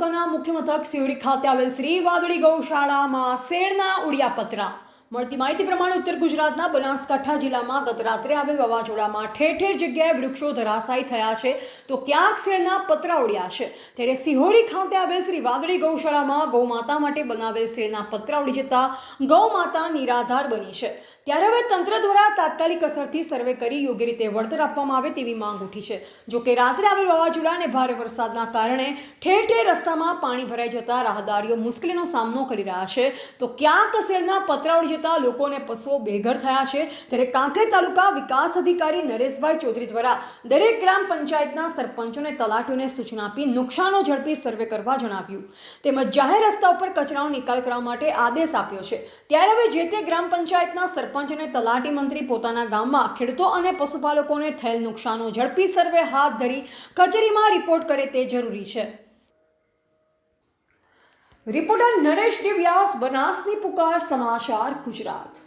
તાલુકાના મુખ્ય મથક સિહોરી ખાતે આવેલ શ્રી વાદળી ગૌશાળામાં શેરના ઉડ્યા પતરા. મળતી માહિતી પ્રમાણે ઉત્તર ગુજરાતના બનાસકાંઠા જિલ્લામાં ગત રાત્રે આવેલ વાવાઝોડામાં ઠેર ઠેર જગ્યાએ વૃક્ષો ધરાશાયી થયા છે તો ક્યાંક શેરના પતરા ઉડ્યા છે. ત્યારે સિહોરી ખાતે આવેલ શ્રી વાદળી ગૌશાળામાં ગૌમાતા માટે બનાવેલ શેરના પતરા ઉડી જતા ગૌમાતા નિરાધાર બની છે. ત્યારે હવે તંત્ર દ્વારા તાત્કાલિક અસરથી સર્વે કરી યોગ્ય રીતે વળતર આપવામાં આવે તેવી માંગ ઉઠી છે. જોકે રાત્રે આવેલ વાવાઝોડા અને ભારે વરસાદના કારણે ઠેર ઠેર રસ્તામાં પાણી ભરાઈ જતા રાહદારીઓ મુશ્કેલીનો સામનો કરી રહ્યા છે તો ક્યાંક શેરના પતરા ઉડી જતા લોકોને પશુઓ બેઘર થયા છે. ત્યારે કાંકરેજ તાલુકા વિકાસ અધિકારી નરેશભાઈ ચૌધરી દ્વારા દરેક ગ્રામ પંચાયતના સરપંચોને તલાટીઓને સૂચના આપી નુકસાનો ઝડપી સર્વે કરવા જણાવ્યું તેમજ જાહેર રસ્તા ઉપર કચરાનો નિકાલ કરવા માટે આદેશ આપ્યો છે. ત્યારે હવે જે તે ગ્રામ પંચાયતના સરપંચ અને તલાટી મંત્રી પોતાના ગામમાં ખેડૂતો અને પશુપાલકોને થયેલ નુકસાનો ઝડપી સર્વે હાથ ધરી કચેરીમાં રિપોર્ટ કરે તે જરૂરી છે. રિપોર્ટર નરેશ ડી વ્યાસ, બનાસની પુકાર સમાચાર, ગુજરાત.